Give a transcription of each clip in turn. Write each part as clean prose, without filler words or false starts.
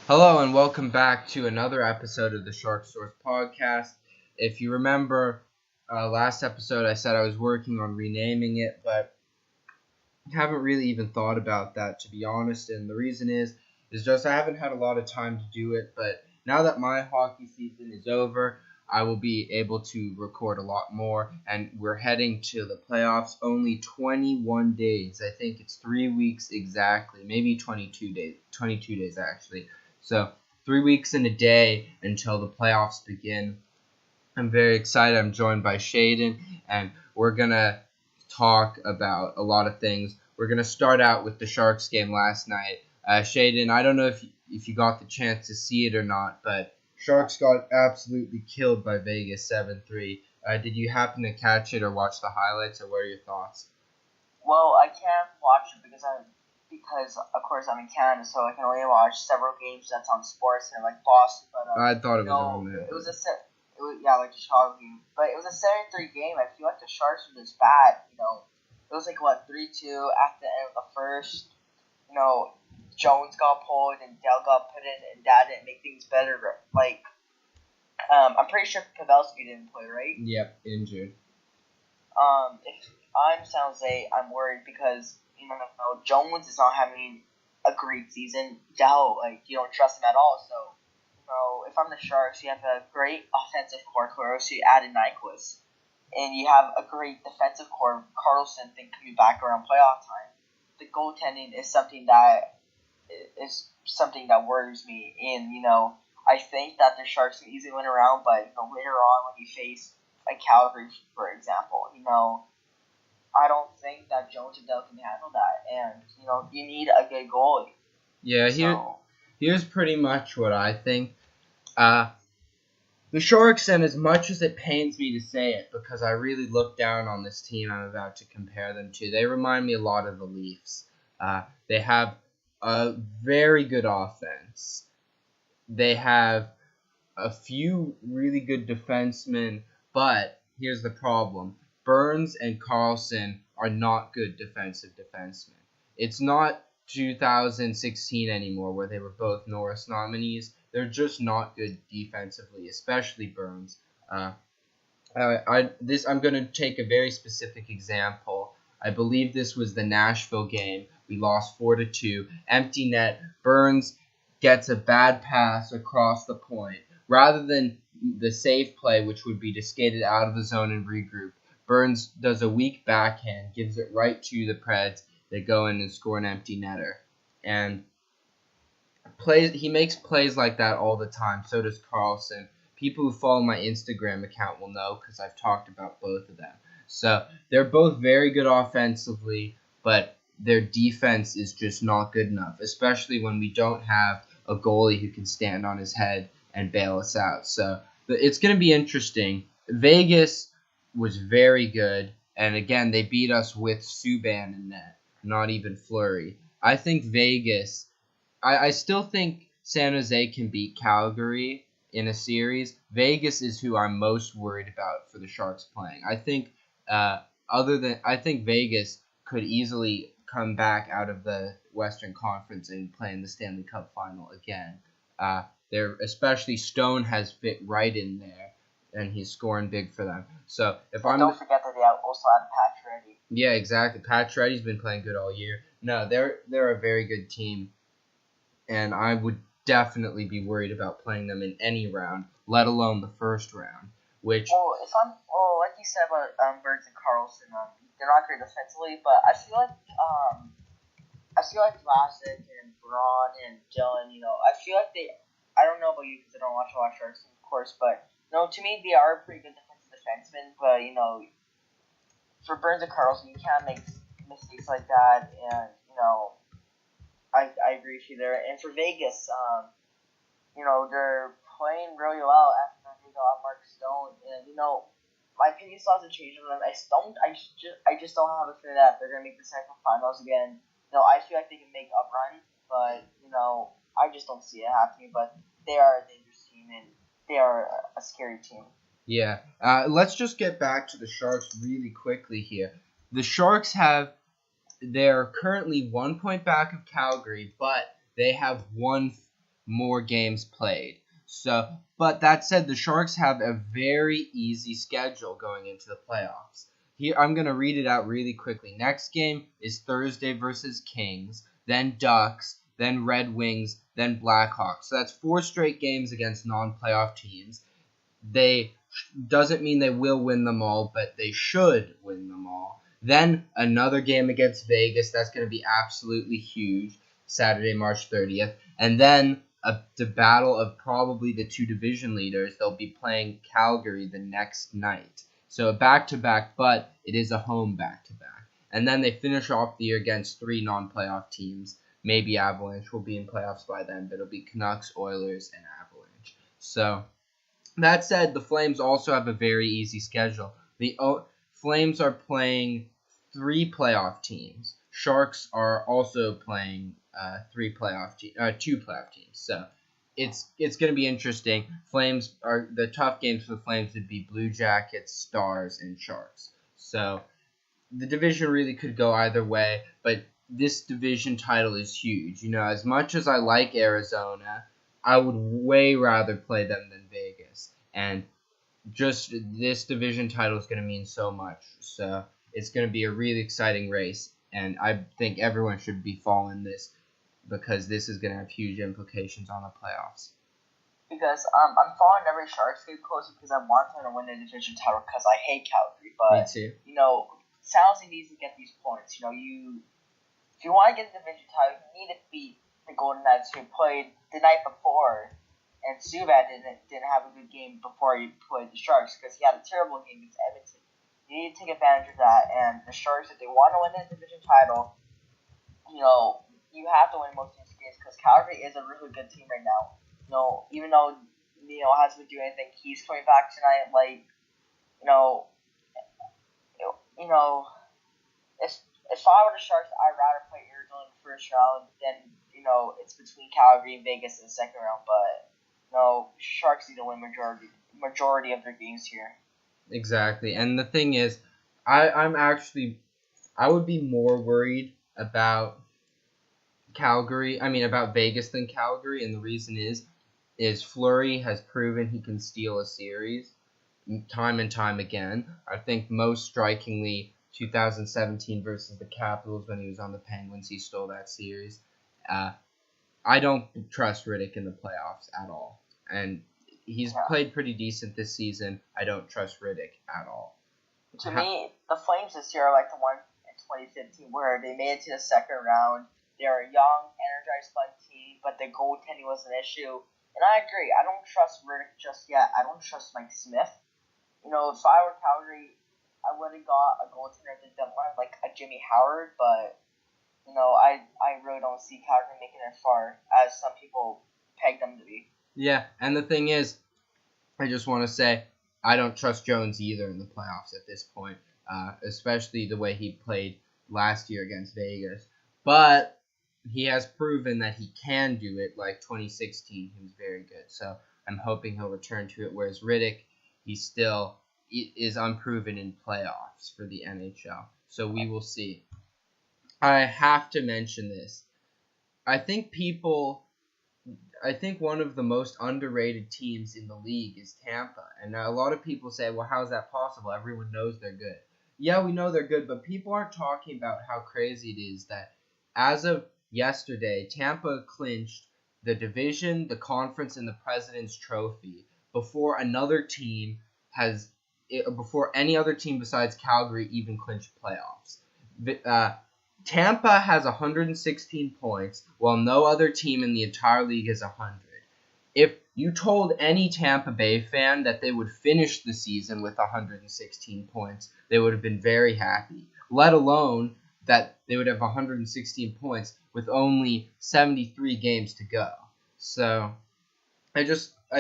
Hello and welcome back to another episode of the Shark Source podcast. If you remember, last episode I said I was working on renaming it, but haven't really even thought about that, to be honest. And the reason is just I haven't had a lot of time to do it. But now that my hockey season is over, I will be able to record a lot more. And we're heading to the playoffs. Only 21 days. I think it's 3 weeks exactly, maybe 22 days. 22 days actually. So 3 weeks and a day until the playoffs begin. I'm very excited. I'm joined by Shaden, and we're gonna talk about a lot of things. We're gonna start out with the Sharks game last night. Shaden, I don't know if you got the chance to see it or not, but Sharks got absolutely killed by Vegas 7-3. Did you happen to catch it or watch the highlights, or what are your thoughts? Well, I can't watch it because of course I'm in Canada, so I can only watch several games that's on sports and like Boston. But I thought it was on there. it was a set. It was like the Chicago game, but it was a 7-3 game. I feel like the Sharks were just bad. It was like what 3-2 at the end of the first. Jones got pulled and Dell got put in, and that didn't make things better. I'm pretty sure Pavelski didn't play, right? Yep, injured. If I'm San Jose, I'm worried because Jones is not having a great season. Dell, you don't trust him at all. So if I'm the Sharks, you have a great offensive core, Clarossi, added Nyquist, and you have a great defensive core, Carlson, thing coming back around playoff time. The goaltending is something that worries me, and I think that the Sharks can easily win around, but later on when you face like Calgary, for example, I don't think that Jones and Dell can handle that, and you need a good goalie. Yeah, here's pretty much what I think. The Sharks, and as much as it pains me to say it, because I really look down on this team I'm about to compare them to, they remind me a lot of the Leafs. They have a very good offense. They have a few really good defensemen, but here's the problem. Burns and Carlson are not good defensive defensemen. It's not 2016 anymore where they were both Norris nominees. They're just not good defensively, especially Burns. I'm going to take a very specific example. I believe this was the Nashville game. We lost 4-2. Empty net. Burns gets a bad pass across the point. Rather than the safe play, which would be to skate it out of the zone and regroup, Burns does a weak backhand, gives it right to the Preds. They go in and score an empty netter. And he makes plays like that all the time. So does Carlson. People who follow my Instagram account will know because I've talked about both of them. So they're both very good offensively, but their defense is just not good enough, especially when we don't have a goalie who can stand on his head and bail us out. So it's going to be interesting. Vegas was very good, and again, they beat us with Subban in net, not even Fleury. I think Vegas, I still think San Jose can beat Calgary in a series. Vegas is who I'm most worried about for the Sharks playing. I think I think Vegas could easily come back out of the Western Conference and play in the Stanley Cup final again. Especially Stone has fit right in there, and he's scoring big for them. So don't forget that they also had Pacioretty. Yeah, exactly. Pacioretty's been playing good all year. No, they're a very good team, and I would definitely be worried about playing them in any round, let alone the first round. Like you said about Burns and Carlson, they're not great defensively, but I feel like Vlasic and Braun and Dylan, I feel like I don't know about you because I don't watch a lot of Sharks, of course, but to me they are pretty good defensive defensemen. But for Burns and Carlson, you can't make mistakes like that, and I agree with you there. And for Vegas, they're playing really well after they got Mark Stone, and my opinion still hasn't changed on them. I just don't have a feeling that they're gonna make the semifinals again. I feel like they can make a run, but I just don't see it happening. But they are a dangerous team, and they are a scary team. Yeah. Let's just get back to the Sharks really quickly here. The Sharks they're currently 1 point back of Calgary, but they have more games played. So, but that said, the Sharks have a very easy schedule going into the playoffs. Here, I'm going to read it out really quickly. Next game is Thursday versus Kings, then Ducks, then Red Wings, then Blackhawks. So that's 4 straight games against non-playoff teams. They doesn't mean they will win them all, but they should win them all. Then another game against Vegas. That's going to be absolutely huge. Saturday, March 30th. And then the battle of probably the 2 division leaders. They'll be playing Calgary the next night. So a back-to-back, but it is a home back-to-back. And then they finish off the year against 3 non-playoff teams. Maybe Avalanche will be in playoffs by then, but it'll be Canucks, Oilers, and Avalanche. So that said, the Flames also have a very easy schedule. The Flames are playing 3 playoff teams. Sharks are also playing 2 playoff teams. So it's going to be interesting. Flames are the tough games for the Flames would be Blue Jackets, Stars, and Sharks. So the division really could go either way, but this division title is huge. As much as I like Arizona, I would way rather play them than Vegas. And just this division title is going to mean so much. So it's going to be a really exciting race. And I think everyone should be following this because this is going to have huge implications on the playoffs. Because I'm following every Sharks game closely because I want them to win the division title because I hate Calgary. But, Me too. San Jose needs to get these points. If you want to get the division title, you need to beat the Golden Knights who played the night before, and Subban didn't have a good game before he played the Sharks because he had a terrible game against Edmonton. You need to take advantage of that, and the Sharks, if they want to win the division title, you have to win most of these games because Calgary is a really good team right now. Even though Neil hasn't been doing anything, he's coming back tonight. If I were the Sharks, I'd rather play Arizona in the first round than it's between Calgary and Vegas in the second round. But Sharks need to win majority of their games here. Exactly, and the thing is, I would be more worried about about Vegas than Calgary, and the reason is Fleury has proven he can steal a series time and time again. I think most strikingly 2017 versus the Capitals when he was on the Penguins, he stole that series. I don't trust Rittich in the playoffs at all, and he's played pretty decent this season. I don't trust Rittich at all. To me, the Flames this year are like the one in 2015 where they made it to the second round. They're a young, energized, fun team, but the goaltending was an issue. And I agree. I don't trust Rittich just yet. I don't trust Mike Smith. If I were Calgary, I would have got a goaltender that didn't want like a Jimmy Howard, but I really don't see Calgary making it far as some people peg them to be. Yeah, and the thing is, I just want to say I don't trust Jones either in the playoffs at this point, especially the way he played last year against Vegas. But he has proven that he can do it. Like 2016, he was very good. So I'm hoping he'll return to it. Whereas Rittich, he still is unproven in playoffs for the NHL. So we will see. I have to mention this. I think one of the most underrated teams in the league is Tampa. And a lot of people say, well, how is that possible? Everyone knows they're good. Yeah, we know they're good, but people aren't talking about how crazy it is that as of yesterday, Tampa clinched the division, the conference, and the President's Trophy before any other team besides Calgary even clinched playoffs. Tampa has 116 points, while no other team in the entire league has 100. If you told any Tampa Bay fan that they would finish the season with 116 points, they would have been very happy, let alone that they would have 116 points with only 73 games to go. So I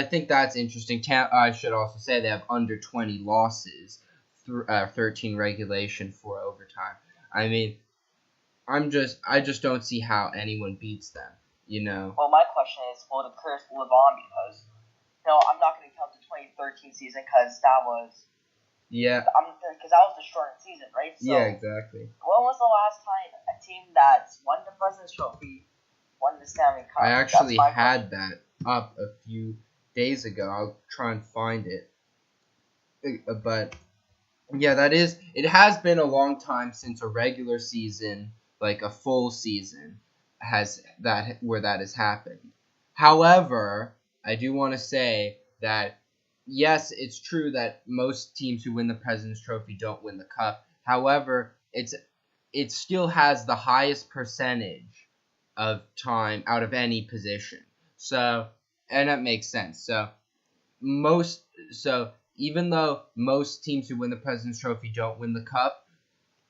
think that's interesting. I should also say they have under 20 losses, 13 regulation, 4 overtime. I mean, I just don't see how anyone beats them, Well, my question is, will the curse live on? Because, I'm not going to count the 2013 season because that was... Yeah. Because that was the shortened season, right? So, yeah, exactly. When was the last time a team that's won the President's Trophy won the Stanley Cup. I actually That's my had that up a few days ago. I'll try and find it. But yeah, it has been a long time since a regular season, like a full season, where that has happened. However, I do want to say that yes, it's true that most teams who win the President's Trophy don't win the cup. However, it still has the highest percentage of time out of any position. So, and that makes sense. Most so even though most teams who win the President's Trophy don't win the cup,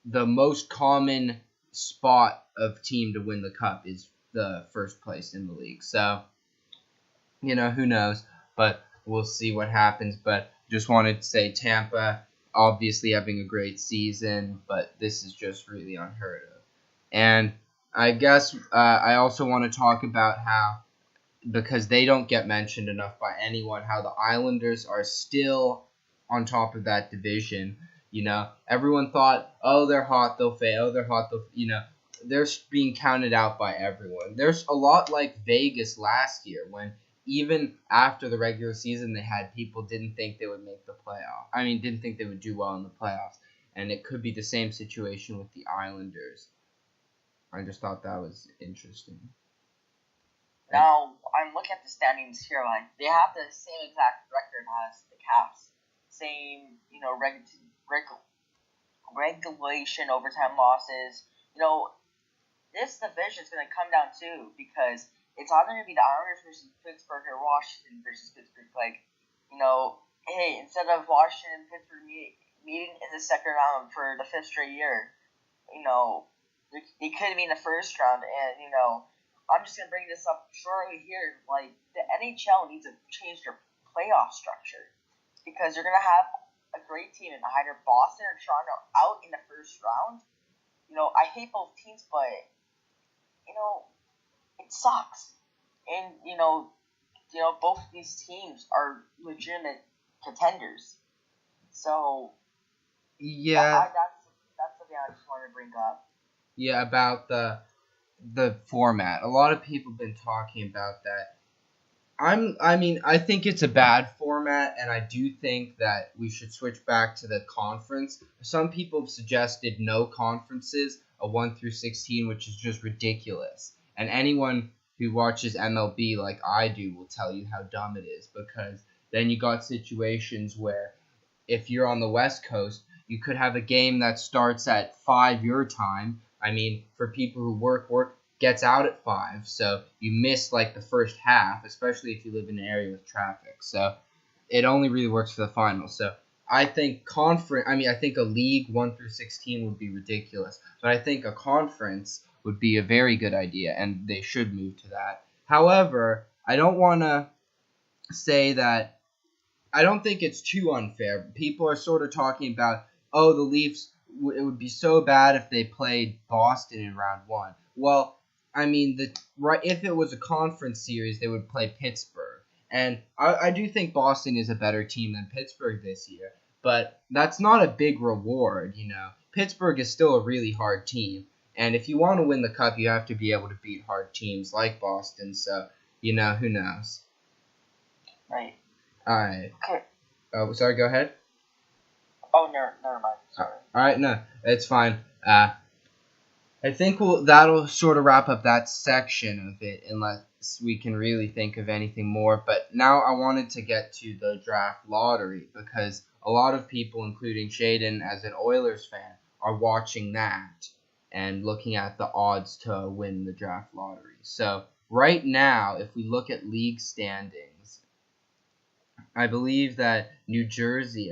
the most common spot of team to win the cup is the first place in the league. So, who knows? But we'll see what happens. But just wanted to say Tampa obviously having a great season, but this is just really unheard of. And I guess I also want to talk about how, because they don't get mentioned enough by anyone, how the Islanders are still on top of that division. Everyone thought, oh, they're hot, they'll fail. Oh, they're hot, they're being counted out by everyone. There's a lot like Vegas last year, when even after the regular season they had, people didn't think they would make the playoff. I mean, didn't think they would do well in the playoffs. And it could be the same situation with the Islanders. I just thought that was interesting. Now, I'm looking at the standings here. Like, they have the same exact record as the Caps. Same, regulation, overtime losses. This division is going to come down too, because it's either going to be the Islanders versus Pittsburgh or Washington versus Pittsburgh. Hey, instead of Washington and Pittsburgh meeting in the second round for the 5th straight year, they could be in the first round, and I'm just gonna bring this up shortly here. Like, the NHL needs to change their playoff structure, because you're gonna have a great team in either Boston or Toronto out in the first round. I hate both teams, but it sucks. And both of these teams are legitimate contenders. So yeah, that's something I just wanted to bring up. Yeah, about the format. A lot of people have been talking about that. I think it's a bad format, and I do think that we should switch back to the conference. Some people have suggested no conferences, a 1-16, which is just ridiculous. And anyone who watches MLB like I do will tell you how dumb it is, because then you got situations where if you're on the West Coast, you could have a game that starts at 5 your time. I mean, for people who work gets out at 5, so you miss like the first half, especially if you live in an area with traffic. So it only really works for the finals. So I think I think a league 1-16 would be ridiculous, but I think a conference would be a very good idea, and they should move to that. However, I don't want to say that. I don't think it's too unfair. People are sort of talking about, oh, the Leafs, it would be so bad if they played Boston in round 1. Well, I mean, if it was a conference series, they would play Pittsburgh. And I do think Boston is a better team than Pittsburgh this year. But that's not a big reward, Pittsburgh is still a really hard team. And if you want to win the cup, you have to be able to beat hard teams like Boston. So, who knows? Right. All right. Okay. Oh, sorry, go ahead. Oh, never mind. Sorry. All right, no, it's fine. I think that'll sort of wrap up that section of it, unless we can really think of anything more. But now I wanted to get to the draft lottery, because a lot of people, including Shaden as an Oilers fan, are watching that and looking at the odds to win the draft lottery. So right now, if we look at league standings, I believe that New Jersey,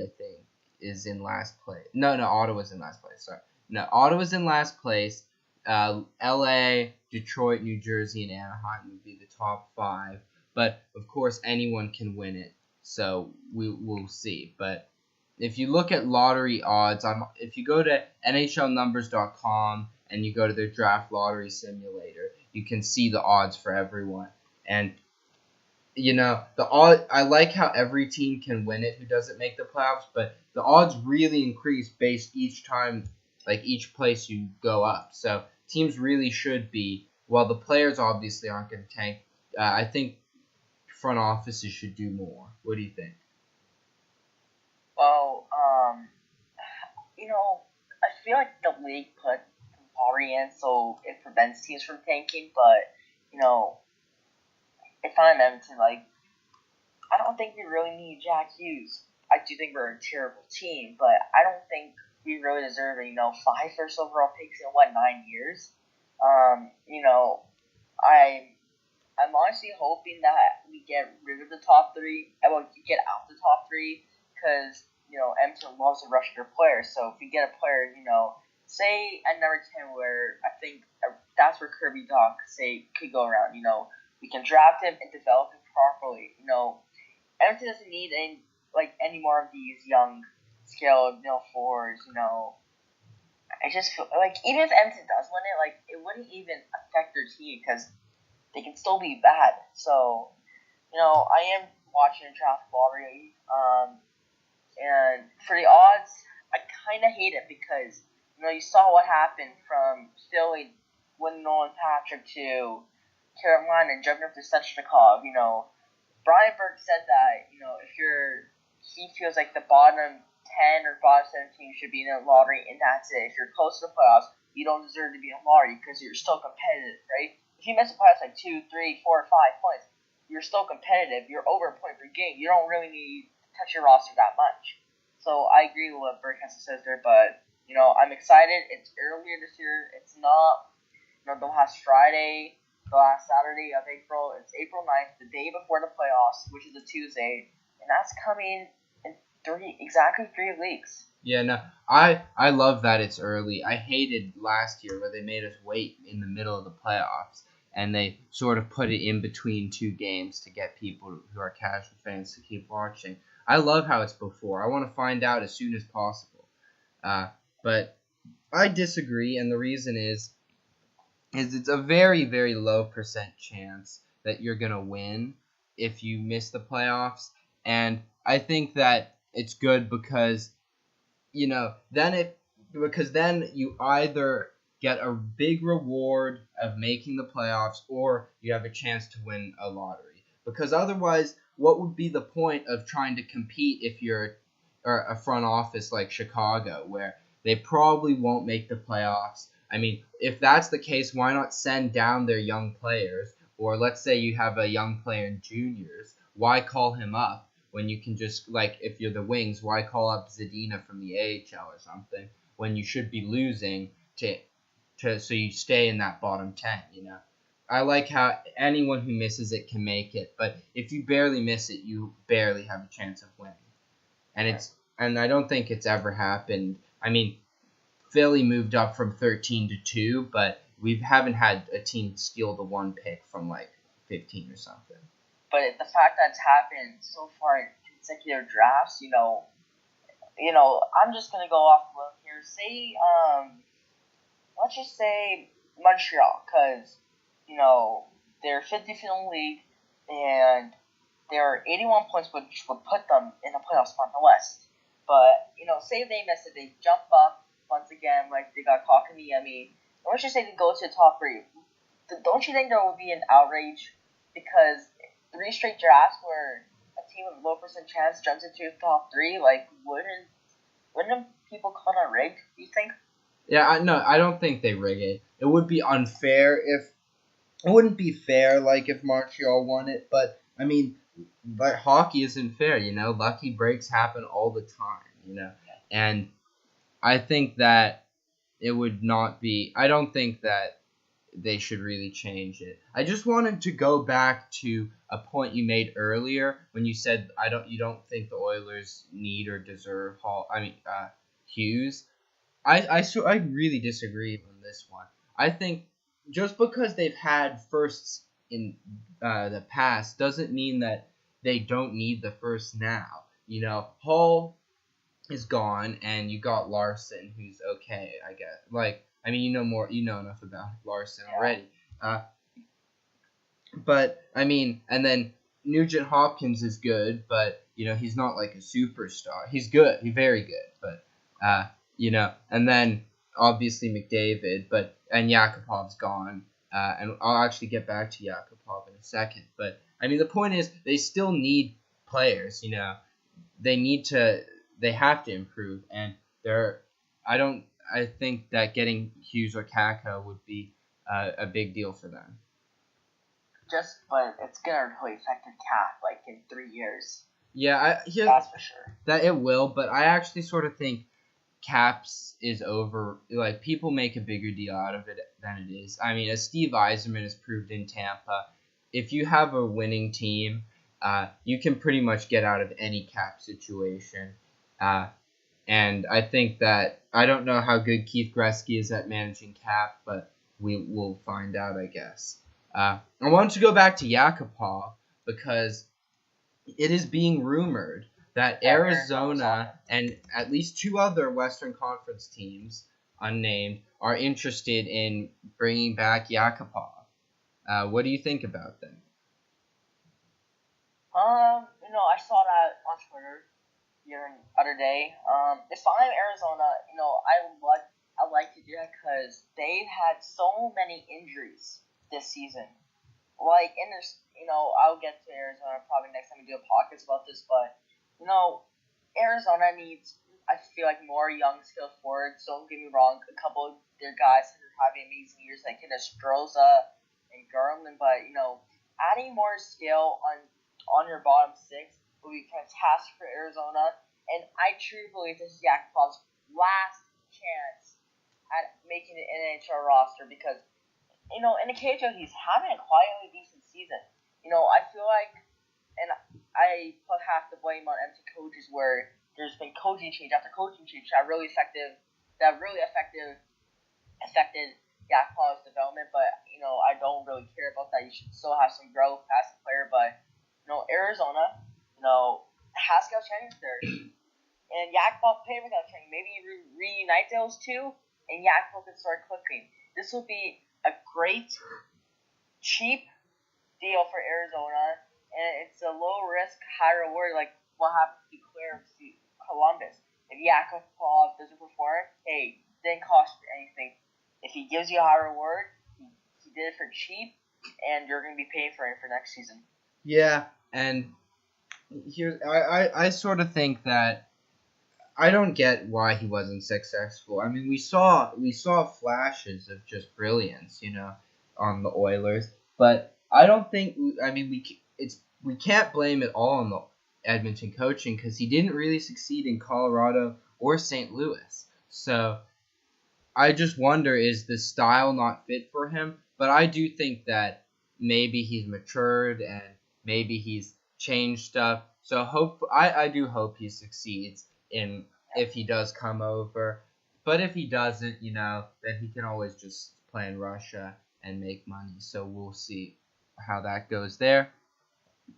is in last place. No, Ottawa's in last place. Sorry. No, Ottawa's in last place. L.A., Detroit, New Jersey, and Anaheim would be the top 5. But, of course, anyone can win it. So we'll see. But if you look at lottery odds, if you go to NHLnumbers.com and you go to their draft lottery simulator, you can see the odds for everyone. And I like how every team can win it who doesn't make the playoffs, but the odds really increase based each time, like each place you go up. So teams really should be while the players obviously aren't going to tank, I think front offices should do more. What do you think? Well, I feel like the league put lottery in so it prevents teams from tanking, but if I'm Edmonton, I don't think we really need Jack Hughes. I do think we're a terrible team, but I don't think we really deserve five first overall picks in 9 years. Um, you know, I'm honestly hoping that we get rid of the top three. Well, get out the top three because Edmonton loves to rush their players. So if we get a player, say at number 10, where I think that's where Kirby Dach could go around. We can draft him and develop him properly. Edmonton doesn't need any more of these young, skilled forwards. I just feel like even if Edmonton does win it, it wouldn't even affect their team because they can still be bad. So, I am watching the draft lottery. And for the odds, I kind of hate it because, you saw what happened from Philly winning Nolan Patrick to Carolina and jumping up to Svechnikov. Brian Burke said that, he feels like the bottom 10 or bottom 17 should be in the lottery, and that's it. If you're close to the playoffs, you don't deserve to be in the lottery because you're still competitive, right? If you miss the playoffs 2, 3, 4, 5 points, you're still competitive. You're over a point per game. You don't really need to touch your roster that much. So I agree with what Burke has to say there, but I'm excited. It's earlier this year. It's not the last Friday, the last Saturday of April. It's April 9th, the day before the playoffs, which is a Tuesday, and that's coming in exactly 3 weeks. Yeah, no, I love that it's early. I hated last year where they made us wait in the middle of the playoffs, and they sort of put it in between 2 games to get people who are casual fans to keep watching. I love how it's before. I want to find out as soon as possible. But I disagree, and the reason is it's a very, very low % chance that you're going to win if you miss the playoffs. And I think that it's good because, then you either get a big reward of making the playoffs or you have a chance to win a lottery. Because otherwise, what would be the point of trying to compete if you're a front office like Chicago, where they probably won't make the playoffs? I mean, if that's the case, why not send down their young players? Or let's say you have a young player in juniors. Why call him up when you can just, if you're the Wings, why call up Zadina from the AHL or something when you should be losing so you stay in that bottom 10, I like how anyone who misses it can make it, but if you barely miss it, you barely have a chance of winning. And I don't think it's ever happened. I mean, Philly moved up from 13 to 2, but we haven't had a team steal the 1 pick from 15 or something. But the fact that it's happened so far in consecutive drafts, I'm just gonna go off the limb here. Say, let's just say Montreal, because they're 50th in the league, and their 81 points which would put them in the playoff spot in the West. But say they miss it, they jump up once again, they got Kotkaniemi. Let's just say they go to the top 3. Don't you think there will be an outrage because 3 straight drafts where a team with low % chance jumps into the top 3? Wouldn't people call that rigged? Do you think? Yeah, I don't think they rig it. It would be unfair if it wouldn't be fair if Montreal won it, but I mean, hockey isn't fair, Lucky breaks happen all the time, and I think that it would not be. I don't think that they should really change it. I just wanted to go back to a point you made earlier when you said you don't think the Oilers need or deserve Hughes. I really disagree on this one. I think just because they've had firsts in the past doesn't mean that they don't need the first now. Hall is gone, and you got Larson, who's okay, I guess. You know enough about Larson already. But and then Nugent Hopkins is good, but he's not a superstar. He's good, he's very good, but and then obviously McDavid, and Yakupov's gone. and I'll actually get back to Yakupov in a second. But I mean, the point is they still need players. They have to improve, and I think that getting Hughes or Kakko would be a big deal for them. But it's gonna really affect the cap like in 3 years. Yeah, that's for sure. That it will, but I actually sort of think caps is over. Like, people make a bigger deal out of it than it is. I mean, as Steve Yzerman has proved in Tampa, if you have a winning team, you can pretty much get out of any cap situation. And I think that I don't know how good Keith Gretzky is at managing cap, but we will find out, I guess. I wanted to go back to Yakupov because it is being rumored that Arizona and at least 2 other Western Conference teams, unnamed, are interested in bringing back Yakupov. What do you think about that? I saw that on Twitter the other day. If I'm Arizona, I like to do that because they've had so many injuries this season. Like, in this, I'll get to Arizona probably next time we do a podcast about this, but, Arizona needs, I feel like, more young, skilled forwards. Don't get me wrong, a couple of their guys are having amazing years, like Stroza and Garland, but, adding more skill on your bottom 6 will be fantastic for Arizona, and I truly believe this is Yakupov's last chance at making the NHL roster because, in the KHL, he's having a quietly decent season. I feel like, and I put half the blame on empty coaches where there's been coaching change after coaching change that really affected Yakupov's development, but, I don't really care about that. You should still have some growth as a player, but, Arizona, Haskell Chang's there, and Yakupov played without Chang. Maybe you reunite those two, and Yakupov can start clicking. This will be a great, cheap deal for Arizona, and it's a low risk, high reward, like what happened to Claire to Columbus. If Yakupov doesn't perform, hey, didn't cost you anything. If he gives you a high reward, he did it for cheap, and you're going to be paying for it for next season. Yeah, and here I sort of think that I don't get why he wasn't successful. I mean, we saw flashes of just brilliance, on the Oilers, but I don't think. I mean, we can't blame it all on the Edmonton coaching because he didn't really succeed in Colorado or St. Louis. So I just wonder, is the style not fit for him? But I do think that maybe he's matured and maybe he's changed stuff. So I do hope he succeeds if he does come over. But if he doesn't, then he can always just play in Russia and make money. So we'll see how that goes there.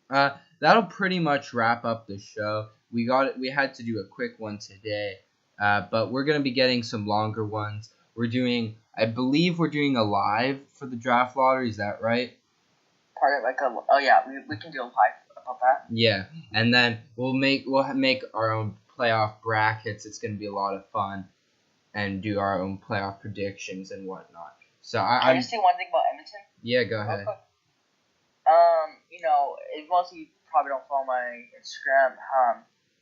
That'll pretty much wrap up the show. We had to do a quick one today, but we're gonna be getting some longer ones. I believe we're doing a live for the draft lottery. Is that right? We can do a live about that. Yeah, and then we'll make our own playoff brackets. It's gonna be a lot of fun, and do our own playoff predictions and whatnot. So Can I just say one thing about Edmonton? Yeah, go ahead. Most of you probably don't follow my Instagram.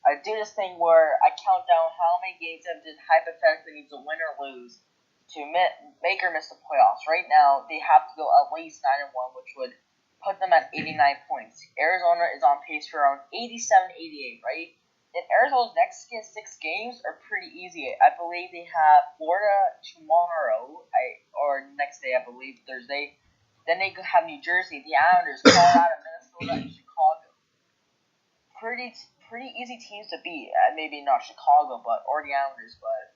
I do this thing where I count down how many games Edmonton hypothetically needs to win or lose to make or miss the playoffs. Right now, they have to go at least 9-1, which would put them at 89 points. Arizona is on pace for around 87, 88, right? And Arizona's next 6 games are pretty easy. I believe they have Florida tomorrow, or next day, I believe, Thursday. Then they have New Jersey, the Islanders, Colorado, Minnesota, and Chicago. Pretty easy teams to beat. Maybe not Chicago, or the Islanders, but,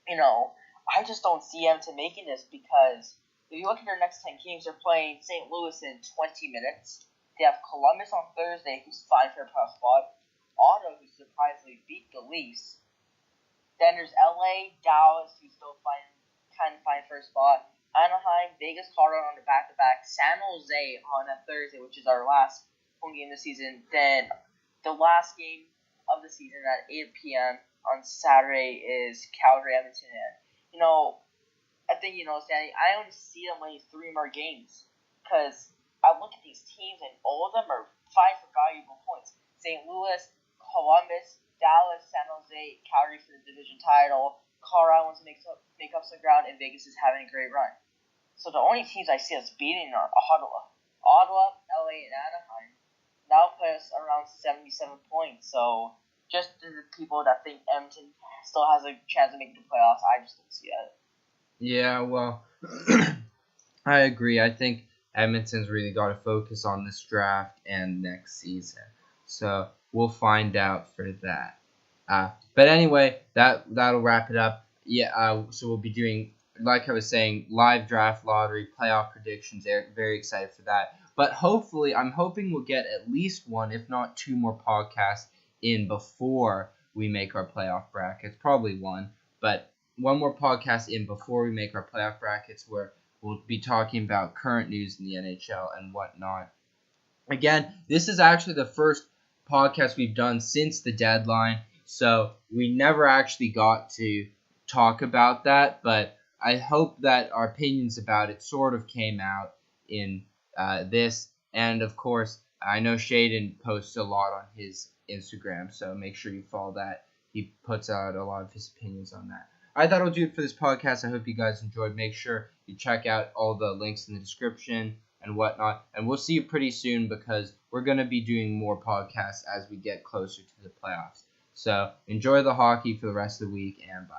I just don't see them making this because if you look at their next 10 games, they're playing St. Louis in 20 minutes. They have Columbus on Thursday, who's fine for a playoff spot. Ottawa, who surprisingly beat the Leafs. Then there's LA, Dallas, who's still kind of fine for a spot. Anaheim, Vegas, Colorado on the back-to-back. San Jose on a Thursday, which is our last home game of the season. Then the last game of the season at 8 p.m. on Saturday is Calgary, Edmonton. I think, Stanley, I only see them winning 3 more games. Because I look at these teams and all of them are fighting for valuable points. St. Louis, Columbus, Dallas, San Jose, Calgary for the division title. Colorado wants to make up some ground, and Vegas is having a great run. So the only teams I see us beating are Ottawa, LA, and Anaheim. Now put us around 77 points. So just the people that think Edmonton still has a chance of making the playoffs, I just don't see it. Yeah, well, I agree. I think Edmonton's really got to focus on this draft and next season. So we'll find out for that. But anyway, that'll wrap it up. Yeah. So we'll be doing, like I was saying, live draft lottery, playoff predictions. Very excited for that. But hopefully, I'm hoping we'll get at least one, if not 2 more podcasts in before we make our playoff brackets. Probably one, but 1 more podcast in before we make our playoff brackets, where we'll be talking about current news in the NHL and whatnot. Again, this is actually the first podcast we've done since the deadline, so we never actually got to talk about that, but I hope that our opinions about it sort of came out in this. And of course, I know Shaden posts a lot on his Instagram, so make sure you follow that. He puts out a lot of his opinions on that. I thought I'll do it for this podcast. I hope you guys enjoyed. Make sure you check out all the links in the description and whatnot. And we'll see you pretty soon, because we're going to be doing more podcasts as we get closer to the playoffs. So enjoy the hockey for the rest of the week, and bye.